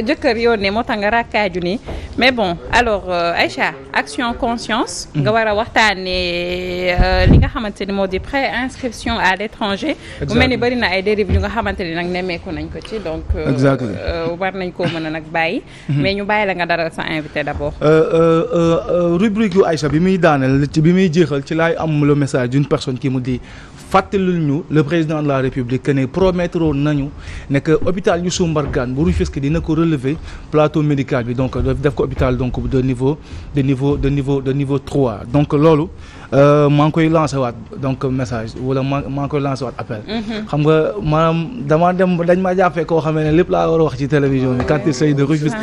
jëkkër yónnee moo tax nga rakkaaju nii mais bon alors Aïcha action conscience nga war a waxtaanee li nga xamante ni moo di pré-inscription à l'étranger bu mel ni bëri na ay dérives yu nga xamante ni nag nemmeeku nañ ko ci donc war nañ koo mën a nag bàyyi mais ñu bàyyi la nga dara sa invité d'abord rubrique yu Aïcha bi muy daaneel ci bi muy jeexal ci laay am le message d'une personne qui me dit fàttalul ñu le président de la République que ne promettre nañu ne que hôpital Youssou Mbargane bu Rufisque dina ko relever plateau médical bi donc def ko hôpital donc de niveau 3 donc loolu maa ngi koy lancé waat donc message wala maa ngi koy lancé waat appel. xam nga maanaam dañ ma jàppee koo xam ne lépp laa war a wax ci télévision bi quand il s'agit de Rufisque.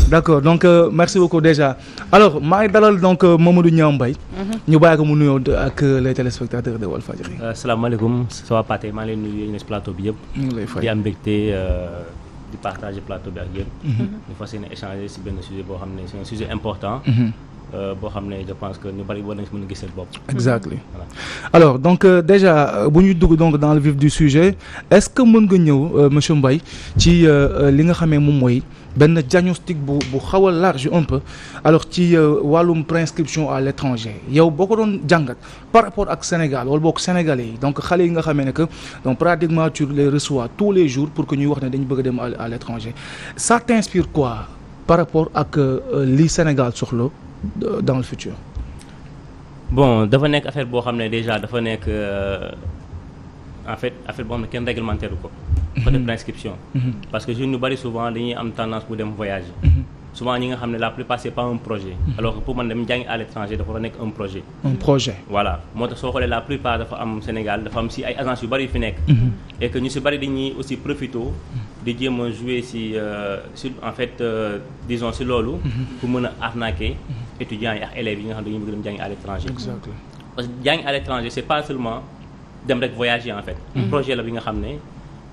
d'accord donc merci beaucoup déjà alors maa ngi dalal donc Mamadou Niang Mbaye ñu bàyyi ko mu nuyoo ak les téléspectateurs de Walfadjri. asalaamaaleykum waa Pathé maa ngi leen nuyu yéen plateau bi yëpp. ñu ngi lay fay di am mbégte di partager plateau bi ak yéen. ñu fas yéene échanger si benn sujet boo xam ne c'est un sujet important. boo xam ne je pense que ñu bari war nañ si mën a gis seen bopp. exactement voilà. Alors donc déjà bu ñu dugg donc dans le vif du sujet est-ce que mën nga ñëw monsieur Mbaye ci li nga xamee moom mooy benn diagnostic bu xaw a large un peu alors ci wàllum préinscription à l'étranger yow boo ko doon jàngat par rapport ak Sénégal wala boog Sénégalais yi donc xale yi nga xamee ne que donc pratiquement tu les reçois tous les jours pour que ñuy wax ne dañu bëgg a dem à l'étranger ça t'inspire quoi par rapport ak li Sénégal soxla dans le futur. Bon dafa nekk affaire boo xam ne déjà dafa nekk en fait affaire boo xam ne kenn réglementaire ko. côté préinscription. parce que jeunes yu bari souvent dañuy am tendance bu dem voyager. souvent ñi nga xam ne la plupart c'est pas un projet. alors que pour man dem jàngi à l'étranger dafa war a nekk un projet. un projet. voilà moo tax soo xoolee la plupart dafa am Sénégal dafa am si ay agences yu bari yu fi nekk. et que ñu si bari dañuy aussi profito di jéem a jouer si en fait disons si loolu. pour mën a arnaquer étudiants yi ak élèves yi nga xam ne dañuy bëgg dem jàngi à l'étranger. exactement parce que jàngi à l'étranger c'est pas seulement dem rek voyager en fait. projet la bi nga xam ne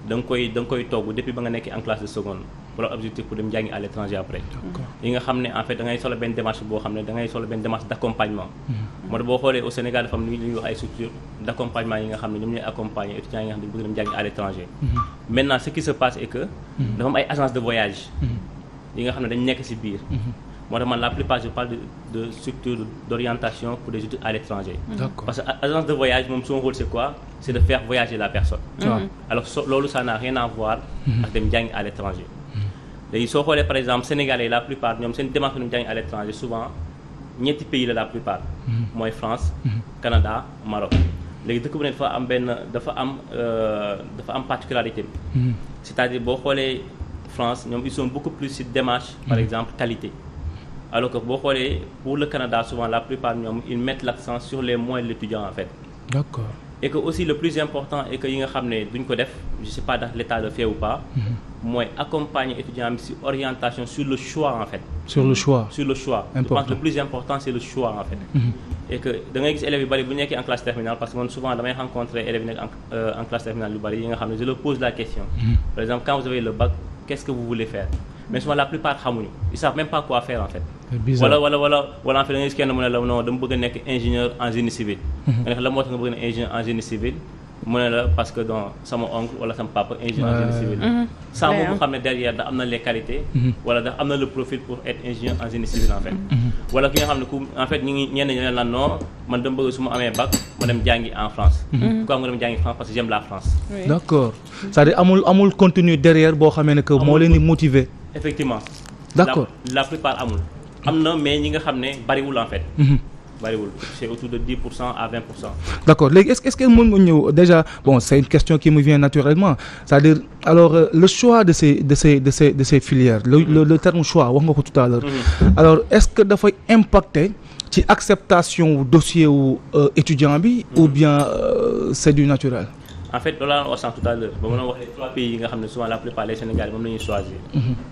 da nga koy togg depuis ba nga nekkee en classe de seconde wala objectif pour dem jàngi à l'étranger après. yi nga xam ne en fait da ngay soxla benn démarche boo xam ne da ngay soxla benn démarche d'accompagnement. moo tax boo xoolee au Sénégal dafa am lu ñuy wax ay structures d'accompagnement yi nga xam ne ñoom ñooy accompagner étudiants yi nga xam ne bëgg dem jàngi à l'étranger. maintenant ce qui se passe est que dafa am ay agences de voyage yi nga xam ne dañ nekk ci biir. moo tax man la plupart je parle de structure d'orientation pour des études à l'étranger. Parce que agence de voyage moom son rôle c'est quoi? C'est de faire voyager la personne. Alors loolu ça n'a rien à voir ak dem jàngi à l'étranger. léegi soo xoolee par exemple sénégalais la plupart ñoom seen démarche dem jàngi à l'étranger souvent ñetti pays la plupart. mooy France Canada Maroc. léegi dëkk bu ne dafa am particularité bi. c'est-à-dire boo xoolee France ñoom ils sont beaucoup plus ci démarche par exemple qualité. alors que boo xoolee pour le Canada souvent la plupart ñoom ils mettent l'accent sur les moyens de l'étudiant en fait. D'accord. Et que aussi le plus important est que yi nga xam ne duñ ko def je sais pas ndax l'État le fait ou pas. mooy accompagner étudiant bi ci orientation sur le choix en fait. sur le choix. Important. Je pense que le plus important c'est le choix en fait. Et que da ngay gis élèves yu bari bu nekkee en classe terminale parce que man souvent damay rencontrer élèves yi nekk en classe terminale yu bari yi nga xam ne je leur pose la question. Par exemple quand vous avez le bac qu'est-ce que vous voulez faire? Mais souvent la plupart xamuñu ils savent même pas quoi faire en fait. wala en fait da ngay gis kenn mu ne la non dama bëgg a nekk ingénieur en génie civil. nga ne la moo tax nga bëgg a nekk ingénieur en génie civil mu ne la parce que donc sama oncle wala sama papa ingénieur en génie civil. sans boobu xam ne derrière da am na les qualités. wala da am na le profil pour être ingénieur en génie civil en fait. wala ki nga xam ne ku en fait ñenn ñi ne la non man dama bëgg su ma amee bac ma dem jàngi en France. pourquoi nga dem jàngi France parce que j'aime la France. D'accord c'est-à-dire amul contenu derrière boo xamee ne que moo leen di motiver. Effectivement. D'accord. La plupart amul. am na mais ñi nga xam ne bariwul en fait. bariwul c'est autour de 10% à 20%. D'accord léegi est-ce que mën nga ñëw déjà bon c'est une question qui me vient naturellement c'est-à-dire alors le choix de ces filières le terme choix wax nga ko tout à l'heure. Alors est-ce que dafay impacter ci acceptation dossier wu étudiant bi. ou bien c'est du naturel. En fait loolu laa wax sànq tout à l'heure ba mën a wax les 3 pays yi nga xam ne souvent la plupart les Sénégalais moom la ñuy choisir.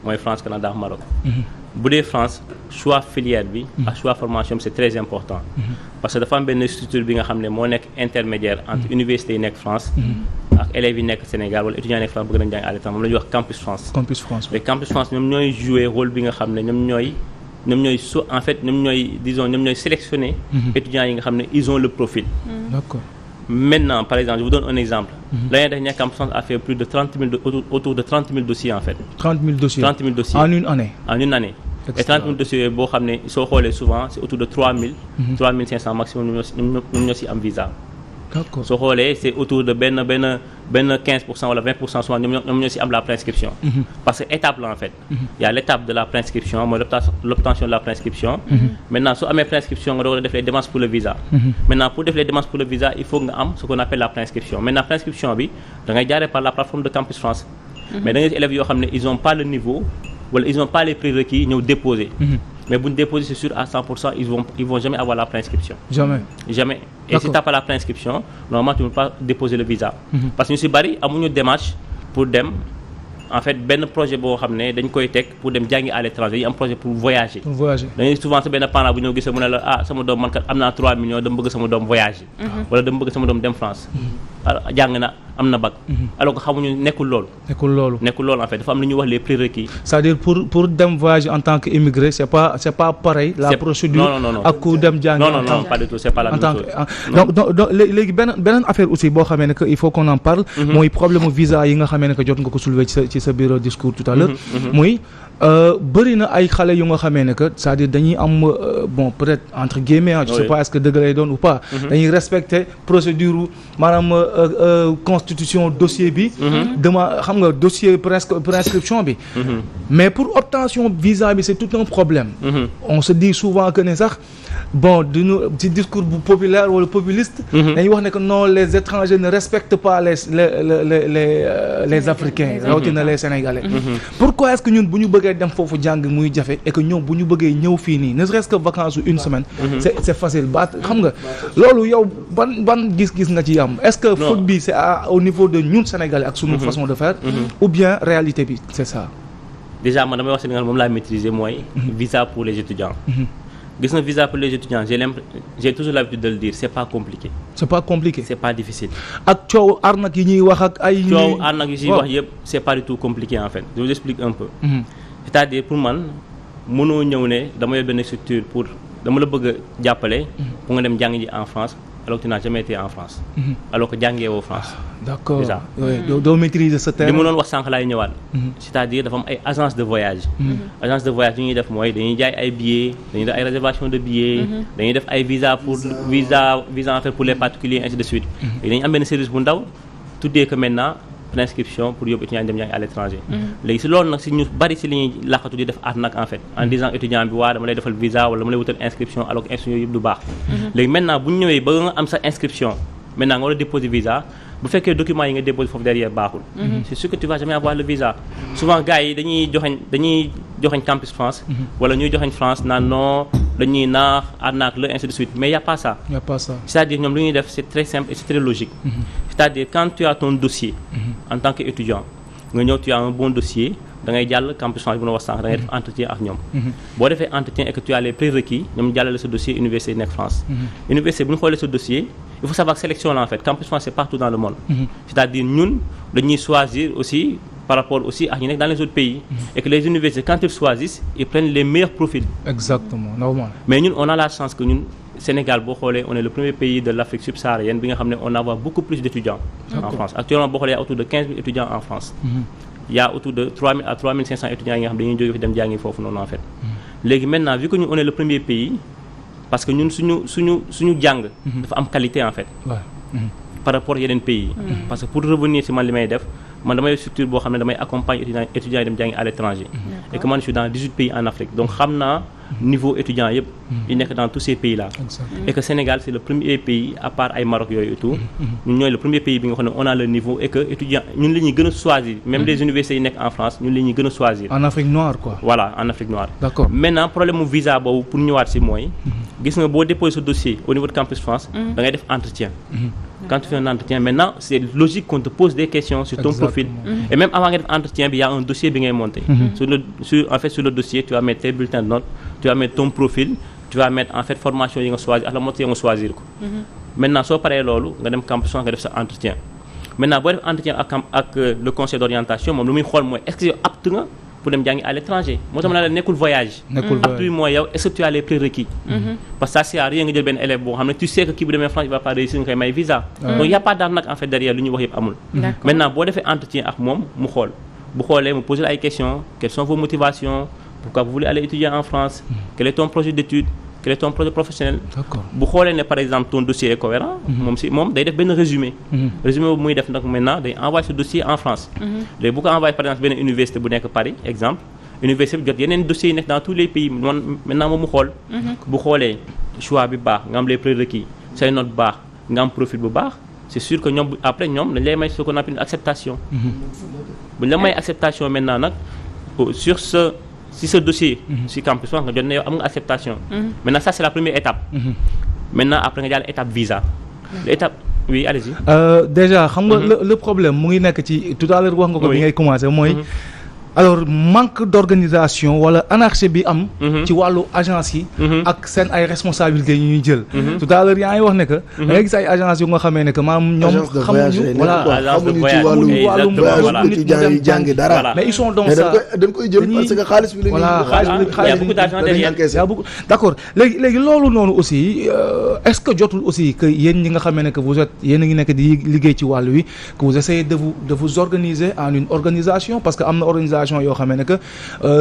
mooy France Canada Maroc. bu dee France choix filière bi. ak choix formation bi c'est très important. parce que dafa am benn structure bi nga xam ne moo nekk intermédiaire entre universités yi nekk France. ak élèves yi nekk Sénégal wala étudiants yi nekk France bëgg nañu jàng à l'étranger moom la ñuy wax Campus France. Campus France mais Campus France ñoom ñooy jouer rôle bi nga xam ne ñoom ñooy sélectionner. étudiants yi nga xam ne ils ont le profil. D'accord. Maintenant par exemple je vous donne un exemple. L'année dernière Campus France a fait plus de 30 000 autour de 30 000 dossiers en fait. 30 000 dossiers. 30 000 dossiers en une année. En une année. Et 30 000 dossiers boo xam ne soo xoolee souvent c'est autour de 3 000. 3 500 maximum ñoo si am visa. D'accord. soo xoolee c'est autour de benn 15% wala 20% souvent ñoom ñoo si am la prescription. Parce que étape la en fait. Il y a l'étape de la prescription mooy l'obtention de la prescription. Maintenant soo amee prescription nga doog a def les démarches pour le visa. Maintenant pour def les démarches pour le visa il faut nga am ce qu'on appelle la prescription. Maintenant prescription bi da ngay jaaree par la plateforme de Campus France. Mais da ngay gis élèves yoo xam ne ils ont pas le niveau wala ils ont pas les prérequis ñëw déposer. Mais bu ñu déposer c'est sûr à 100% ils vont jamais avoir la prescription. Jamais. Et si t'as pas la prescription normalement tu ne peux pas déposer le visa. Parce que ñu si bari amuñu démarche pour dem en fait benn projet boo xam ne dañ koy teg pour dem jàngi à l'étranger yi am projet pour voyager. dañuy souvent sa benn parent bu ñëw gisee mu ne la sama doom man kat am naa 3 millions dama bëgg sama doom voyager. wala dama bëgg sama doom dem France. jàng na am na bac. alors que xamuñu nekkul loolu en fait dafa am lu ñuy wax les prérequis. c'est-à-dire pour dem voyager en tant qu'immigré c'est pas pareil. la procédure ak ku dem jàngi. non pas du tout c'est pas la même chose. donc léegi beneen affaire aussi boo xamee ne que il faut qu'on en parle. mooy problème visa yi nga xamee ne que jot nga ko soulever ci sa bureau discours tout à l'heure. muy bëri na ay xale yu nga xamee ne que c'est-à-dire dañuy am bon peut-être entre guillemets je sais pas est-ce que dëgg lay doon ou pas. dañuy respecter procédure maanaam constitution dossier bi. xam nga dossier prescription bi. mais pour obtention visa bi c'est tout un problème. On se dit souvent que ne sax bon ci discours bu populaire wala populiste. dañuy wax ne que non les étrangers ne respectent pas les africains rawatina les sénégalais. Pourquoi est-ce que ñun bu ñu bëggee dem foofu jàng muy jafe et que ñoom bu ñu bëggee ñëw fii nii ne serait-ce que vacances une semaine. c'est facile ba xam nga loolu yow ban gis-gis nga ci am est-ce que faute bi c'est au niveau de ñun sénégalais ak sunu façon de faire. ou bien réalité bi c'est ça. Déjà man damay wax Sénégal moom laa maîtriser mooy. visa pour les étudiants. gis na visa pour les étudiants j'ai toujours l'habitude de le dire c'est pas compliqué. c'est pas difficile. ak coow arnaque yi ñuy wax ak ay. coow arnaque yi ñuy wax yëpp c'est pas du tout compliqué en fait je vous explique un peu. c'est-à-dire pour man mënoo ñëw ne dama yor benn structure pour dama la bëgg a jàppale. pour nga dem jàng ji en France alors que tu n'as jamais été en France. alors que jàngee woo France. d'accord doo maîtriser ce terme. li ma doon wax sànq laay ñëwaat. c'est-à-dire dafa am ay agence de voyage. agence de voyage yu ñuy def mooy dañuy jaay ay billets dañuy def ay réservation de billets. dañuy def ay visa en fait pour les particuliers ainsi de suite. et dañuy am benn service bu ndaw tuddee que maintenant prescription pour yóbbu étudiant dem jàng à l'étranger. léegi si loolu nag si ñu bari si li ñuy laqatu di def arnaque en fait en disant étudiant bi waa dama lay defal visa wala dama lay wutal inscription alors que inscription yëpp du baax. léegi maintenant bu ñu ñëwee ba nga am sa inscription maintenant nga war a déposer visa bu fekkee documents yi nga déposer foofu derrière baaxul. c'est sûr que tu vas jamais avoir le visa. souvent gars yi dañuy joxeñ Campus France. wala ñuy joxeñ France naan non dañuy naax arnaque la ainsi de suite mais y a pas ça. c'est-à-dire ñoom lu ñuy def c'est très simple et c'est très logique. c'est-à-dire quand tu as ton dossier. en tant qu'étudiant nga ñëw tu as un bon dossier da ngay jàll Campus France bu na wax sànq da ngay def entretien ak ñoom. boo defee entretien et que tu as les prérequis ñoom jàllale sa dossier université nekk France. université bu ñu xoolee sa dossier il faut savoir que sélection la en fait Campus France c'est partout dans le monde. c'est-à-dire ñun dañuy choisir aussi par rapport aussi ak ñu nekk dans les autres pays. et que les universités quand ils choisissent ils prennent les meilleurs profils. exactement normal. mais ñun on a la chance que ñun Sénégal boo xoolee on est le premier pays de l'Afrique subsaharienne bi nga xam ne on a beaucoup plus d'étudiants. en France actuellement boo xoolee y a autour de 15 000 étudiants en France. il y a autour de 3 000 à 3 500 étudiants yi nga xam ne dañuy jóge fi dem jàngi foofu noonu en fait. léegi maintenant vu que ñun on est le premier pays parce que ñun suñu jàng. dafa am qualité en fait. par rapport yeneen pays. parce que pour revenir ci man li may def man damay structure boo xam ne damay accompagner étudiants yi dem jàngi à l'étranger. et que man je suis dans 18 pays en Afrique donc xam naa niveau étudiant yëpp. yi nekk dans tous ces pays là. et que Sénégal c'est le premier pays à part ay Maroc yooyu et tout. ñun ñooy le premier pays bi nga xam ne on a le niveau et que étudiant ñun la ñuy gën a choisir même les universités yi nekk en France ñun la ñuy gën a choisir. en Afrique noire quoi. voilà en Afrique noire. d'accord maintenant problème mu visa boobu pour ñëwaat ci mooy. gis nga boo déposer ce dossier au niveau de Campus France. da ngay def entretien. Quand tu fais un entretien maintenant c'est logique qu'on te pose des questions sur ton profil. et même avant nga def entretien bi y a un dossier bi ngay monter. sur le dossier tu vas mettre tes bulletins de notes tu vas mettre ton profil tu vas mettre en fait formation yi nga choisir ak la moitié nga choisir ko. maintenant soo paree loolu nga dem Campus France nga def sa entretien maintenant boo def entretien ak le conseil d'orientation moom lu muy xool mooy est-ce que yow apte nga pour dem jàngi à l'étranger moo tax ma ne la nekkul voyage. appui mooy yow est-ce que tu as les prérequis. parce que ça sert à rien nga jël benn élève boo xam ne tu sais que kii bu demee France il va pas réussir nga koy may visa. donc y a pas d'arnaque en fait derrière lu ñuy wax yëpp amul. maintenant boo defee entretien ak moom mu xool bu xoolee mu poser ay questions quelles sont vos motivations pourquoi vous voulez aller étudier en France quel est ton projet d'études quel est ton projet professionnel. bu xoolee ne par exemple ton dossier est cohérent moom day def benn résumé. résumé boobu muy def nag maintenant day envoyer ce dossier en France. léegi bu ko envoyé par exemple benn université bu nekk Paris exemple université bi jot yeneen dossiers yi nekk dans tous les pays maintenant moom mu xool. bu xoolee choix bi baax nga am les prérequis say notes baax nga am profil bu baax c'est sûr que ñoom après ñoom dañ lay may ce qu'on appelle une acceptation. bu ñu la may acceptation maintenant nag sur ce dossier. si campus nga jot ne yow am nga acceptation. maintenant ça c'est la première étape. maintenant après nga jàll étape visa. l'étape oui allez-y. déjà xam nga le problème mu ngi nekk ci tout à l'heure wax nga ko bi ngay commencer mooy. alors manque d'organisation wala anarchie bi am. ci wàllu agence yi. ak seen ay responsabilités yi ñuy jël. tout à l'heure yaa ngi wax ne que. da ngay gis ay agence yu nga xamee ne que maanaam ñoom. xamuñu voilà xamuñu ci wàllum voyage jàngi dara. mais ils sont dans ça dañ koy jël parce que xaalis bi la ñuy. voilà xaalis bi d'accord léegi loolu noonu aussi est-ce que jotul aussi que yéen ñi nga xamee ne que vous êtes yéen a ngi nekk di liggéey ci wàllu wi que vous essayez de vous organiser en une organisation parce que am na organisation yoo xamee ne que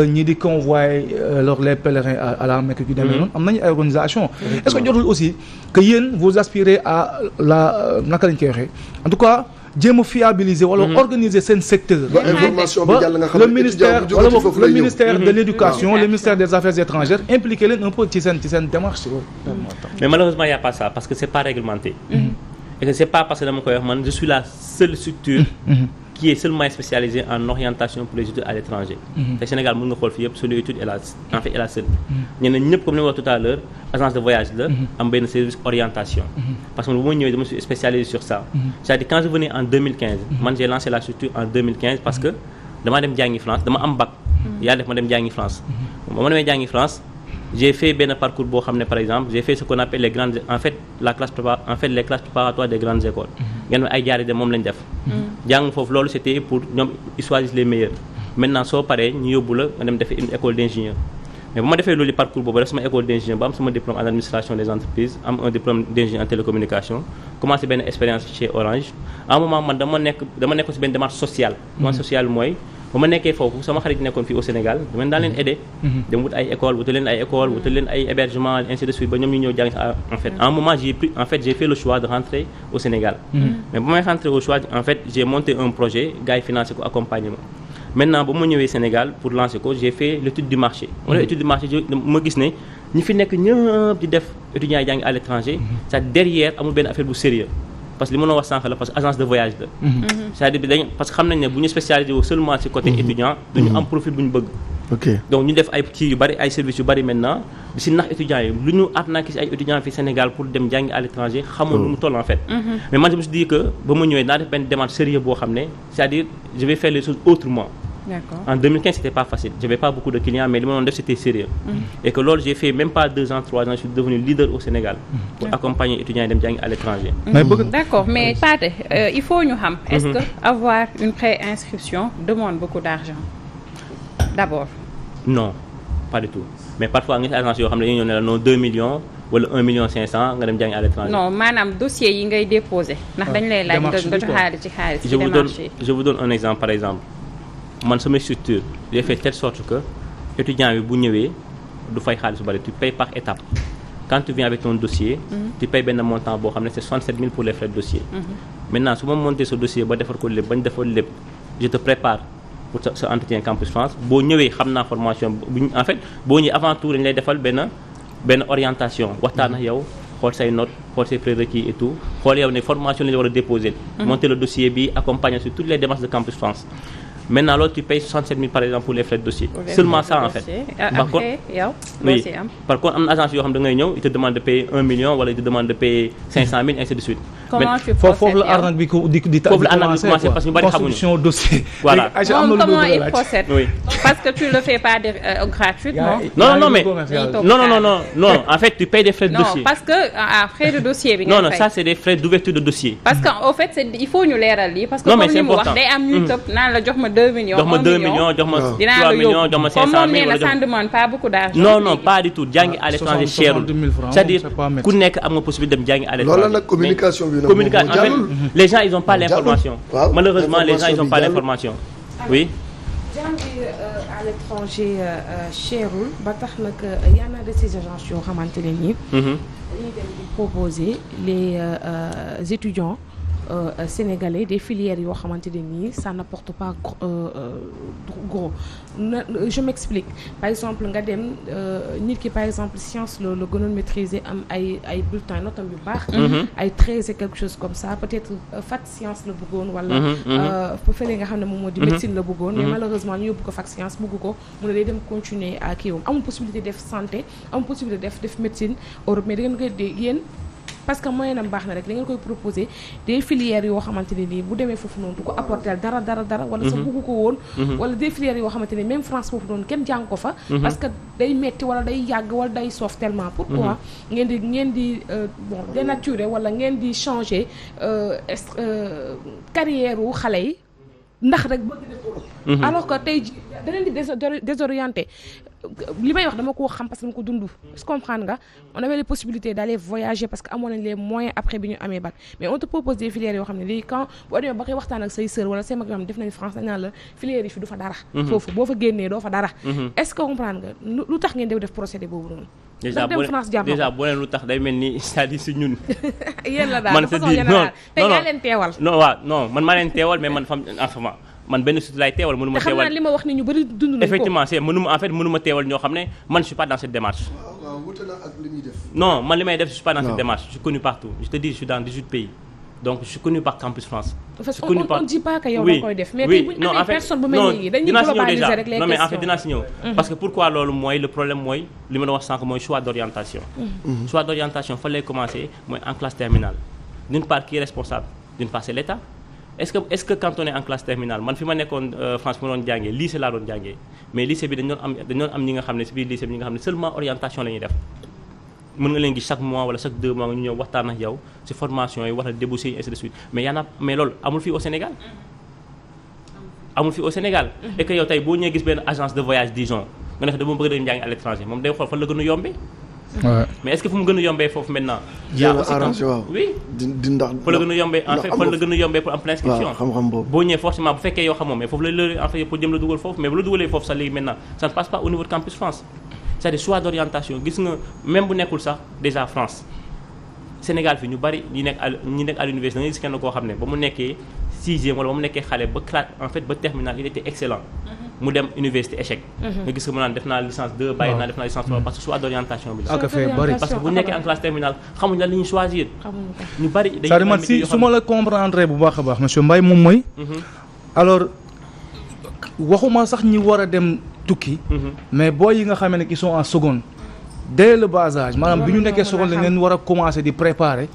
ñi di convoyer les pèlerins à la Mecque yu demee noonu am nañu ay organisation est-ce que jotul aussi que yéen vous aspirez à la naka lañ koy waxee en tout cas jéem a fiabiliser wala organiser seen secteur information bi jàll nga xam le ministère wala le ministère de l'éducation le ministère des affaires étrangères impliquer leen un peu ci seen démarche. mais malheureusement il y a pas ça parce que c'est pas réglementé. et que c'est pas parce que dama koy wax man je suis la seule structure. qui est seulement spécialisée en orientation pour les études à l'étranger. te Sénégal mën nga xool fii yëpp suñu étude est la seule. ñeneen ñëpp comme ni ma wax tout à l'heure agence de voyage la. am benn service orientation. parce que bu ma ñëwee dama suis spécialisé sur ça. c'est-à-dire quand je venais en 2015. man j'ai lancé la structure en 2015 parce que dama dem jàngi France dama am bac. yaa def ma dem jàngi France. ba ma demee jàngi France. j'ai fait benn parcours boo xam ne par exemple j'ai fait ce qu'on appelle les grandes les classes préparatoires des grandes écoles. ngeen ay jaari de moom lañ def. jàng foofu loolu c'était pour ñoom ils choisissent les meilleurs. maintenant soo paree ñu yóbbu la nga dem defee une école d'ingénieur. mais bu ma defee loolu parcours boobu def sama école d'ingénieur ba am sama diplôme en administration des entreprises am un diplôme d'ingénieur en télécommunication commencé benn expérience chez Orange à un moment man dama nekk ci benn démarche sociale. démarche sociale mooy. ba ma nekkee foofu sama xarit nekkoon fii au Sénégal dama daan leen aider dem wut ay école wutal leen ay hébergement ainsi de suite ba ñoom ñu ñëw jàng en fait à un moment j'ai fait le choix de rentrer au Sénégal mais ba may rentrer au choix en fait j'ai monté un projet gars yi financé ko accompagnement maintenant ba ma ñëwee Sénégal pour lancer ko j'ai fait l'étude du marché wala étude du marché ma gis ne ñi fi nekk ñëpp di def étudiants yi jàngi à l'étranger ça derrière amul benn affaire bu sérieux parce que li mënoo wax sànq la parce que agence de voyage la. c'est-à-dire parce que xam nañ ne bu ñu spécialisé wu seulement ci côté étudiant duñu am profil bu ñu bëgg. ok donc ñu def ay kii yu bari ay services yu bari maintenant di ci nax étudiants yi lu ñu arnaqué ci ay étudiants fi Sénégal pour dem jàngi à l'étranger xamoon nu mu toll en fait. mais man je me suis dit que ba ma ñëwee naa def benn démarche sérieux boo xam ne c'est-à-dire je vais faire les choses autrement. D'accord. En 2015 c'était pas facile j'avais pas beaucoup de clients mais li ma doon def c'était sérieux et que loolu j'ai fait même pas 2 ans 3 ans je suis devenu leader au Sénégal pour accompagner étudiants yi dem jàngi à l'étranger. D'accord mais Pathé il faut ñu xam est-ce que avoir une préinscription demande beaucoup d'argent d'abord. Non pas du tout mais parfois nga gis agence yoo xam ne dañuy ñëw ne la non 2 millions wala 1 million 500 nga dem jàngi à l'étranger. non maanaam dossier yi ngay déposer ndax dañ lay laaj nga joxaale ci xaalis ci démarche yi. je vous donne un exemple par exemple man sama structure j'ai fait telle sorte que étudiant bi bu ñëwee du fay xaalis bu bari tu payes par étape quand tu viens avec ton dossier tu payes benn montant boo xam ne c'est 67 000 pour les frais de dossier maintenant su ma monter ce dossier ba defar ko lépp bañ defar lépp je te prépare pour sa entretien Campus France boo ñëwee xam naa formation bu en fait boo ñëwee avant tout dañ lay defal benn orientation waxtaan ak yow xool say notes xool say prérequis et tout xool yow ne formation la ñu war a déposer monter le dossier bi accompagner sur toutes les démarches de Campus France. Maintenant, là, tu payes 67 000 par exemple pour les frais de dossier. Seulement ça en fait. Par contre, oui. Par contre, une agence, ils te demandent de payer 1 million ou ils te demandent de payer 500 000, ainsi de suite. comment tu procèdes foofu la arnaque bi ko di foofu la arnaque bi commencé parce que ñu bari xamuñu construction dossier. voilà moom comment il procède. parce que tu le fais pas gratuitement. non mais non en fait tu payes des frais de dossier. non parce que frais de dossier bi. non ça c'est des frais d'ouverture de dossier. parce que au fait il faut ñu leeral lii. parce que comme ni mu wax day am ñuy tëb naan la jox ma 2 millions. jox ma 2 millions jox ma 3 millions jox ma 500 000 wala ça ne demande pas beaucoup d'argent. non pas du tout jàngi à l'étranger cherul c'est-à-dire ku nekk am nga possibilité dem jàngi à l'étranger. loolu nag communication bi communication en fait les gens ils ont pas l'information. malheureusement les gens ils ont pas l'information. oui. jàngi à l'étranger cherul ba tax nag y en a de ces agences yoo xamante ne nii. dañuy dem di proposer les étudiants. Sénégalais des filières yoo xamante ne nii ça n'apporte pas gros je m'explique par exemple nga dem nit ki par exemple science la gënoon maîtriser am ay bulletins notam yu baax ay 13 et quelque chose comme ça peut-être fac science la bëggoon wala fële nga xam ne moom moo di médecine la bëggoon mais malheureusement ñu yóbbu ko fac science bëggu ko mu ne day dem continuer à kii amul possibilité def santé amul possibilité def médecine Europe mais da ngeen koy dégg yéen parce que moyen am baax na rek da ngeen koy proposer des filières yoo xamante ne nii bu demee foofu noonu du ko apporter dara wala sa bëggu ko woon wala des filières yoo xamante ne même France foofu noonu kenn jàng ko fa parce que day metti wala day yàgg wala day soof tellement pourquoi ngeen di bon dénaturer wala ngeen di changer carrière u xale yi ndax rek bëgg def Europe alors que tey ji da leen di désorienté li may wax dama ko xam parce que dama ko dund est-ce que comprendre nga on avait les possibilités d'aller voyager parce que amoon nañ les moyens après bi ñu amee bac mais on te propose des filières yoo xam ne léegi quand boo demee ba koy waxtaan ak say sœur wala say mag yoo xam ne def nañ France dañ naan la filières yi fi du fa dara foofu boo fa génnee doo fa dara est-ce que comprendre nga lu tax ngeen def procédé boobu noonu déjà boo leen lu tax day mel ni c'est-à-dire si ñun yéen la daal de façon générale te yaa leen teewal non man maa leen teewal mais man man benn sut laay teewal mënuma teewal te xam naa li ma wax ni ñu bëri dund nañ ko effectivement c'est mënuma teewal ñoo xam ne man je suis pas dans cette démarche. waaw wuute na ak li muy def. non man li may def je suis pas dans cette démarche je suis connu partout je te dis je suis dans 18 pays donc je suis connu par Campus France. on dit pas que yow da koy def mais tey bu ñu amee personne bu mel ni dañuy globaliser rek les questions non mais en fait dinaa si ñëw parce que pourquoi loolu mooy le problème mooy li ma doon wax sànq mooy choix d'orientation. choix d'orientation fa lay commencer mooy en classe terminale d'une part qui est responsable d'une part c'est l'État. est-ce que quand on est en classe terminale man fi ma nekkoon France ma doon jàngee lycée laa doon jàngee mais lycée bi dañ doon am ñi nga xam ne si biir lycée bi ñi nga xam ne seulement orientation la ñuy def mën nga leen gis chaque mois wala chaque 2 mois nga ñu ñëw waxtaan ak yow ci formation yi wax la débouché yi ainsi de suite mais mais loolu amul fii au Sénégal et que yow tey boo ñëwee gis benn agence de voyage disons nga ne dama bëgg dem jàngi à l'étranger moom day xool fan la gën a yombee mais est-ce que fu mu gën a yombee foofu maintenant. jéem a arrangé waaw oui. di ndax fa la gën a yombee en fait fa la gën a yombee pour am plein inscription. xam-xam boobu boo ñëwee forcément bu fekkee yow xamoo mais foofu la en fait pour jëm la dugal foofu mais bu la dugalee foofu sax léegi maintenant ça ne passe pas au niveau de Campus France. c'est-à-dire choix d'orientation gis nga même bu nekkul sax déjà France Sénégal fi ñu bari ñi nekk à l'université da ngay gis kenn koo xam ne ba mu nekkee 6e wala ba mu nekkee xale ba classe en fait ba terminale il était excellent. mu dem université échec. nga gis ko mu naan def naa licence 2 bàyyi naa def naa licence 3 parce que choix d'orientation bi la. parce que bu nekkee en classe terminale xamuñ lan la ñuy choisir. ñu bari dañuy c'est-à-dire man si su ma la comprendre bu baax a baax monsieur Mbaye moom mooy. alors waxuma sax ñi war a dem tukki. mais booy yi nga xam ne qui sont en seconde. dès le bas âge maanaam bi ñu nekkee seconde dañ leen war a commencer di préparer.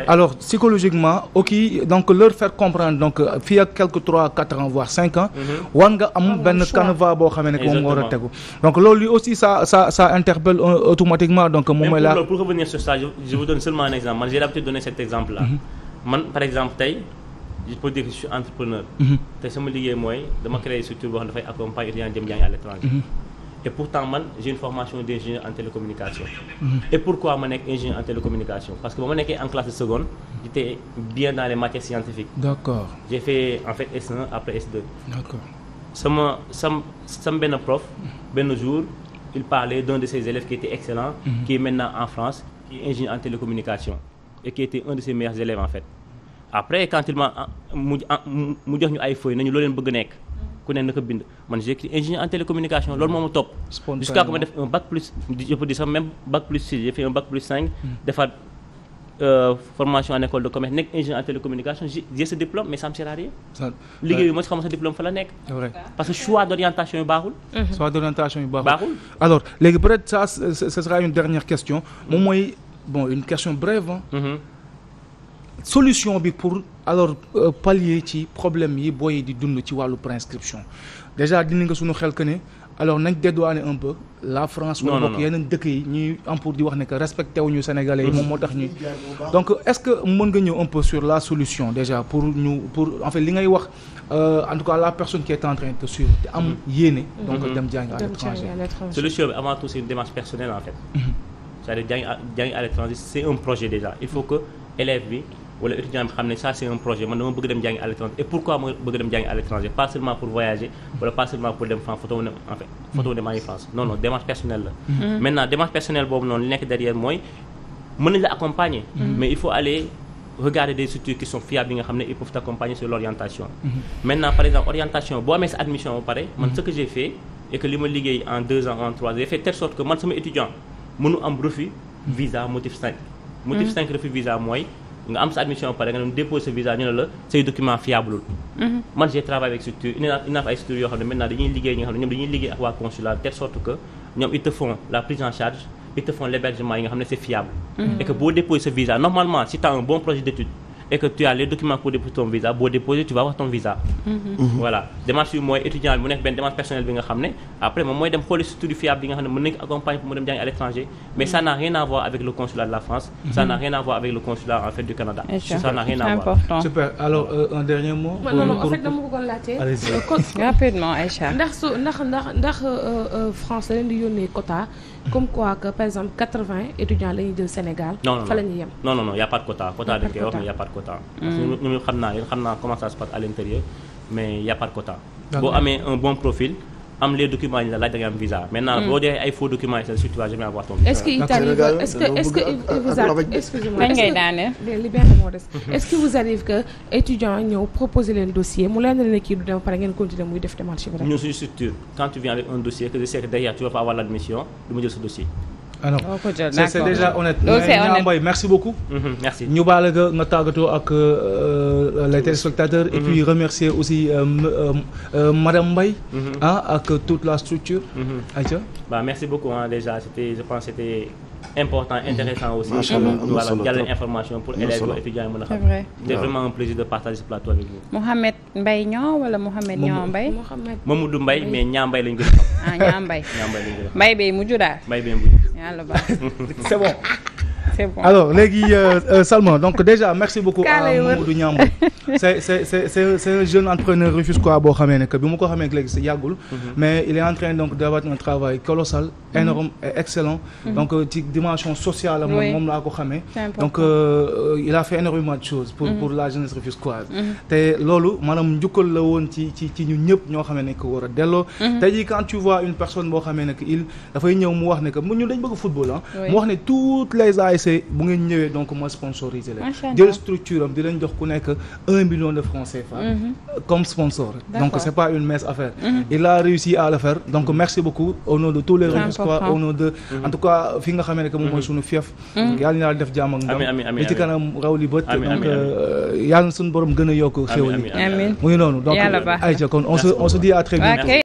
alors psychologiquement ok donc leur faire comprendre donc fii ak quelques 3-4 ans voire 5 ans. war nga am benn canevas boo xamee ne moom nga war a tegu. donc loolu aussi ça interpelle automatiquement donc moom mooy la. pour revenir sur ça je vous donne seulement un exemple man j'ai l'habitude de donner cet exemple là. man par exemple tey je peux dire que je suis entrepreneur. tey sama liggéey mooy dama créer structure boo xam ne dafay accompagner étudiants jëm jàngi à l'étranger. Et pourtant man j'ai une formation d'ingénieur en télécommunication. Et pourquoi ma nekk ingénieur en télécommunication parce que ba ma nekkee en classe de seconde j'étais bien dans les matières scientifiques. D'accord. J'ai fait en fait S1 après S2. D'accord. sama benn prof benn jour il parlait d'un de ses élèves qui était excellent. Qui est maintenant en France qui est ingénieur en télécommunication et qui était un de ses meilleurs élèves en fait. Après quand il m'a mu jox ñu ay feuilles nañu loo leen bëgg nekk. ku ne naka bind man j'ai écrit ingénieur en télécommunication loolu moo ma topp jusqu'à que ma def un bac plus je peux dire sax même bac plus 6 j'ai fait un bac plus 5 defaat formation en école de commerce nekk ingénieur en télécommunication j'ai ce diplôme mais ça me sert à rien liggéey bi moo si xam sa diplôme fa la nekk parce que choix d'orientation yu baaxul alors léegi peut-être ça ce sera une dernière question moom mooy bon une question brève solution bi pour alors pallier ci problème yi booy di dund ci wàllu préinscription déjà dindi nga suñu xel que ne alors nañ dédouaner un peu la France wala bokk yeneen dëkk yi ñuy am pour di wax ne que respecté wuñu Sénégalais yi moom moo tax ñuy donc est-ce que mën nga ñëw un peu sur la solution déjà pour en fait li ngay wax en tout cas la personne qui est en train de te suivre te am yéene donc dem jàngi à l'étranger solution bi avant tout c'est une démarche personnelle en fait c'est-à-dire jàngi à l'étranger c'est un projet déjà il faut que élève bi wala étudiant bi xam ne ça c'est un projet man dama bëgg dem jàngi à l'étranger et pourquoi ma bëgg dem jàngi à l'étranger pas seulement pour voyager wala pas seulement pour dem France photo ne maa ngi France non démarche personnelle la maintenant démarche personnelle boobu noonu li nekk derrière mooy mën nañ la accompagner mais il faut aller regarder des structures qui sont fiables yi nga xam ne ils peuvent t'accompagner sur l'orientation maintenant par exemple orientation boo amee sa admission ba pare man ce que j'ai fait et que li ma liggéey en 2 ans en 3 ans j'ai fait telle sorte que man sama étudiant mënu am refus visa motif 5 motif 5 refus visa mooy nga am sa admission pare nga dem déposer sa visa ñu ne la say document fiable man j'ai travaillé avec structure ina ay structure yoo xam ne maintenant dañuy liggéey ñi nga xam ne ñoom dañuy liggéey ak waa consulat de telle sorte que ñoom ils te font la prise en charge ils te font l'hébergement yi nga xam ne c'est fiable et que boo déposer sa visa normalement si tu as un bon projet d'étude et que tu as les documents pour déposer ton visa boo déposer tu vas avoir ton visa voilà démarche bi mooy étudiant bi mu nekk benn démarche personnelle bi nga xam ne après moom mooy dem xooli structure fiable yi nga xam ne mën nañ ko accompagner pour mu dem jàngi à l'étranger mais ça n'a rien à voir avec le consulat de la France ça n'a rien à voir avec le consulat en fait du Canada ça n'a rien à voir super alors un dernier mot non en fait dama bëggoon laajte rapidement Aïcha ndax France leen di yónnee quota comme quoi que par exemple 80 étudiants la ñuy jël Sénégal fa la ñuy yem non y a pas de quota dañ koy wax mais y a pas de quota parce que ñu xam naa comment ça se passe à l'intérieur mais y a pas de quota boo amee un bon profil am les documents yi la laaj da nga am visa maintenant boo dee ay faux documents yi tu vas jamais avoir ton visa. est-ce que Italie est-ce que vous avez excusez-moi kañ ngay daaneel li benn moo des est-ce que vous arrive que étudiant ñëw proposer leen dossier mu leen ne kii du dem pare ngeen continuer muy def démarche bi rek. ñun suñu structure quand tu viens avec un dossier que je sais que derrière tu vas pas avoir l'admission du ma jël sa dossier. alors c'est déjà honnête mais Mbaye merci beaucoup. Merci ñu baale nga tàggatoo ak les téléspectateurs. et puis remercier aussi madame Mbaye. ak toute la structure. Aïcha. Merci beaucoup déjà je pense c'était important intéressant aussi. voilà jàllale information pour élèves et étudiants yi mën a xam. c'est vraiment un plaisir de partager ce plateau avec vous. Mouhamed Mbaye Niang wala Mouhamed Niang Mbaye. Mamadou Mbaye mais Niang Mbaye lañ gën a xam. Niang Mbaye. Niang Mbaye lañ gën a xam. Mbaye bee mujj daal. Mbaye bee mujj. yàlla baax. c'est bon. c'est bon alors léegi Salma donc déjà merci beaucoup à Mamadou Niang Mbaye c'est un jeune entrepreneur rufisquois boo xamee ne que bi mu ko xamee léegi c'est yàggul mais il est en train donc d'avoir un travail colossal énorme et excellent donc ci dimension sociale moom laa ko xamee donc il a fait énormément de choses pour la jeunesse rufisquoise te loolu maanaam njukkal la woon ci ñun ñëpp ñoo xamee ne que war a delloo tey jii quand tu vois une personne boo xamee ne que il dafay ñëw mu wax ne que ñun dañ bëgg football mu wax ne toutes les ASC bu ngeen ñëwee donc ma sponsoriser leen jël structure am di leen jox ku nekk 1 million de francs CFA comme sponsor donc c'est pas une mince affaire il a réussi à le faire donc merci beaucoup au nom de tous les Rufisquois au nom de en tout cas fi nga xamee ne que moom mooy suñu fief yàlla na def jàmm ak ndam li ci kanam raw li bët donc yàlla na suñu borom gën a yokk xéwal yi mu ngi noonu donc Aïcha kon on se dit à très vite.